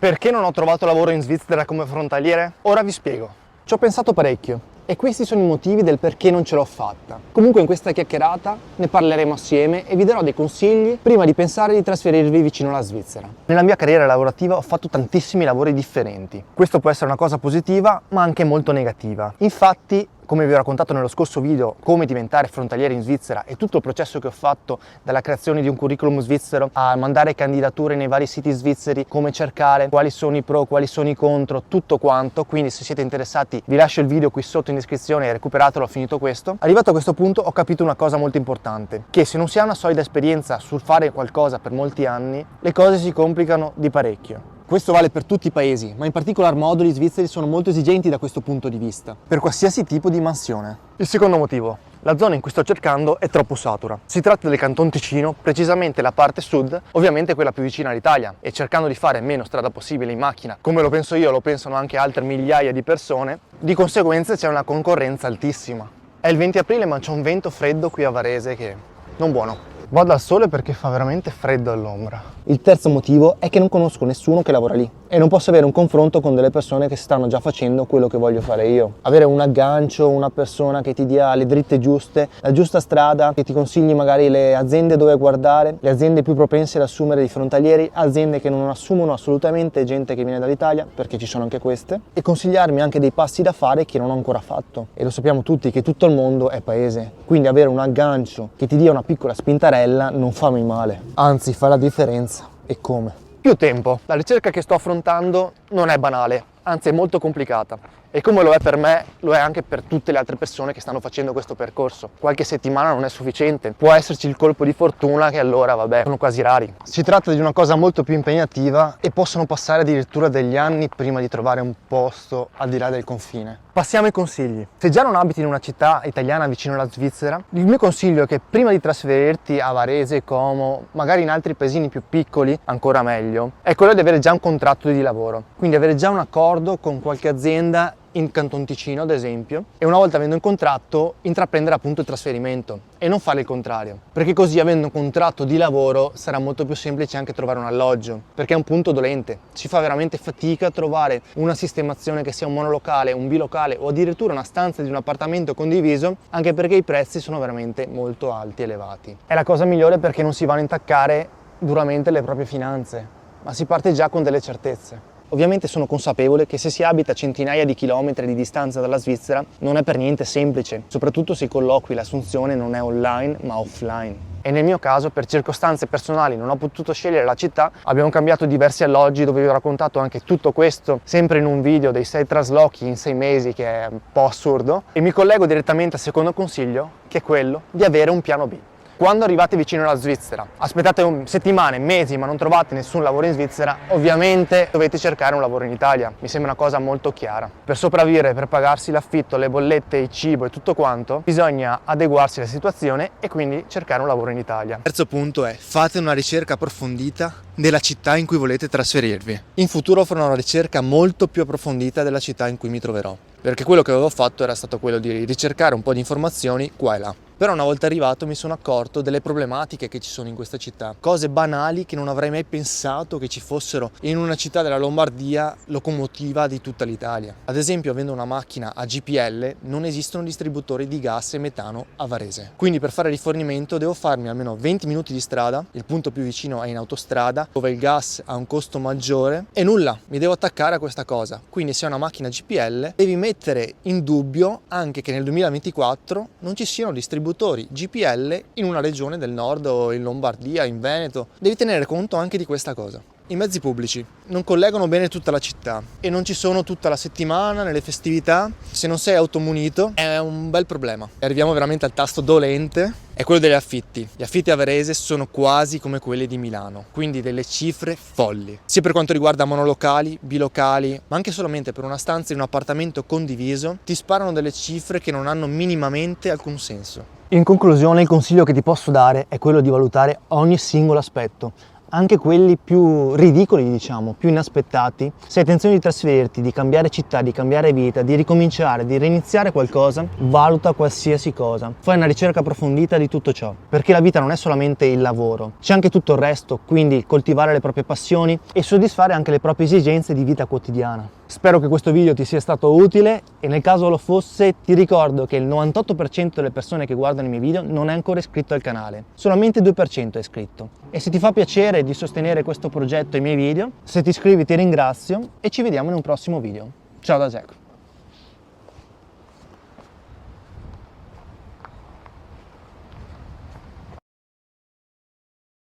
Perché non ho trovato lavoro in Svizzera come frontaliere? Ora vi spiego. Ci ho pensato parecchio e questi sono i motivi del perché non ce l'ho fatta. Comunque in questa chiacchierata ne parleremo assieme e vi darò dei consigli prima di pensare di trasferirvi vicino alla Svizzera. Nella mia carriera lavorativa ho fatto tantissimi lavori differenti. Questo può essere una cosa positiva ma anche molto negativa. Infatti, come vi ho raccontato nello scorso video, come diventare frontaliere in Svizzera e tutto il processo che ho fatto dalla creazione di un curriculum svizzero a mandare candidature nei vari siti svizzeri, come cercare, quali sono i pro, quali sono i contro, tutto quanto. Quindi se siete interessati vi lascio il video qui sotto in descrizione e recuperatelo finito questo. Arrivato a questo punto ho capito una cosa molto importante, che se non si ha una solida esperienza sul fare qualcosa per molti anni, le cose si complicano di parecchio. Questo vale per tutti i paesi, ma in particolar modo gli svizzeri sono molto esigenti da questo punto di vista, per qualsiasi tipo di mansione. Il secondo motivo. La zona in cui sto cercando è troppo satura. Si tratta del Canton Ticino, precisamente la parte sud, ovviamente quella più vicina all'Italia, e cercando di fare meno strada possibile in macchina, come lo penso io, lo pensano anche altre migliaia di persone, di conseguenza c'è una concorrenza altissima. È il 20 aprile ma c'è un vento freddo qui a Varese che non buono. Vado al sole perché fa veramente freddo all'ombra. Il terzo motivo è che non conosco nessuno che lavora lì e non posso avere un confronto con delle persone che stanno già facendo quello che voglio fare io. Avere un aggancio, una persona che ti dia le dritte giuste, la giusta strada, che ti consigli magari le aziende dove guardare, le aziende più propense ad assumere dei frontalieri, aziende che non assumono assolutamente gente che viene dall'Italia, perché ci sono anche queste, e consigliarmi anche dei passi da fare che non ho ancora fatto. E lo sappiamo tutti che tutto il mondo è paese, quindi avere un aggancio che ti dia una piccola spintarella non fa mai male, anzi fa la differenza. E come? Più tempo. La ricerca che sto affrontando non è banale, anzi è molto complicata. E come lo è per me, lo è anche per tutte le altre persone che stanno facendo questo percorso. Qualche settimana non è sufficiente, può esserci il colpo di fortuna che allora, vabbè, sono quasi rari. Si tratta di una cosa molto più impegnativa e possono passare addirittura degli anni prima di trovare un posto al di là del confine. Passiamo ai consigli. Se già non abiti in una città italiana vicino alla Svizzera, il mio consiglio è che prima di trasferirti a Varese, Como, magari in altri paesini più piccoli, ancora meglio, è quello di avere già un contratto di lavoro. Quindi avere già un accordo con qualche azienda in Canton Ticino ad esempio, e una volta avendo un contratto intraprendere appunto il trasferimento e non fare il contrario, perché così avendo un contratto di lavoro sarà molto più semplice anche trovare un alloggio, perché è un punto dolente, si fa veramente fatica a trovare una sistemazione che sia un monolocale, un bilocale o addirittura una stanza di un appartamento condiviso, anche perché i prezzi sono veramente molto alti, elevati. È la cosa migliore perché non si vanno a intaccare duramente le proprie finanze, ma si parte già con delle certezze. Ovviamente sono consapevole che se si abita a centinaia di chilometri di distanza dalla Svizzera non è per niente semplice, soprattutto se i colloqui, l'assunzione non è online ma offline. E nel mio caso, per circostanze personali, non ho potuto scegliere la città, abbiamo cambiato diversi alloggi dove vi ho raccontato anche tutto questo, sempre in un video dei 6 traslochi in 6 mesi, che è un po' assurdo, e mi collego direttamente al secondo consiglio, che è quello di avere un piano B. Quando arrivate vicino alla Svizzera, aspettate settimane, mesi, ma non trovate nessun lavoro in Svizzera, ovviamente dovete cercare un lavoro in Italia. Mi sembra una cosa molto chiara. Per sopravvivere, per pagarsi l'affitto, le bollette, il cibo e tutto quanto, bisogna adeguarsi alla situazione e quindi cercare un lavoro in Italia. Il terzo punto è: fate una ricerca approfondita della città in cui volete trasferirvi. In futuro farò una ricerca molto più approfondita della città in cui mi troverò, perché quello che avevo fatto era stato quello di ricercare un po' di informazioni qua e là. Però una volta arrivato mi sono accorto delle problematiche che ci sono in questa città, cose banali che non avrei mai pensato che ci fossero in una città della Lombardia, locomotiva di tutta l'Italia. Ad esempio, avendo una macchina a GPL non esistono distributori di gas e metano a Varese, quindi per fare rifornimento devo farmi almeno 20 minuti di strada, il punto più vicino è in autostrada dove il gas ha un costo maggiore e nulla, mi devo attaccare a questa cosa. Quindi se hai una macchina GPL devi mettere in dubbio anche che nel 2024 non ci siano distributori GPL in una regione del nord o in Lombardia, in Veneto. Devi tenere conto anche di questa cosa. I mezzi pubblici non collegano bene tutta la città e non ci sono tutta la settimana nelle festività. Se non sei automunito è un bel problema. E arriviamo veramente al tasto dolente, è quello degli affitti. Gli affitti a Varese sono quasi come quelli di Milano, quindi delle cifre folli. Sia per quanto riguarda monolocali, bilocali, ma anche solamente per una stanza in un appartamento condiviso, ti sparano delle cifre che non hanno minimamente alcun senso. In conclusione, il consiglio che ti posso dare è quello di valutare ogni singolo aspetto. anche quelli più ridicoli, diciamo, più inaspettati. Se hai intenzione di trasferirti, di cambiare città, di cambiare vita, di ricominciare, di reiniziare qualcosa, valuta qualsiasi cosa. Fai una ricerca approfondita di tutto ciò, perché la vita non è solamente il lavoro, c'è anche tutto il resto, quindi coltivare le proprie passioni e soddisfare anche le proprie esigenze di vita quotidiana. Spero che questo video ti sia stato utile e nel caso lo fosse ti ricordo che il 98% delle persone che guardano i miei video non è ancora iscritto al canale, solamente il 2% è iscritto. E se ti fa piacere di sostenere questo progetto e i miei video, se ti iscrivi ti ringrazio e ci vediamo in un prossimo video. Ciao da Jack!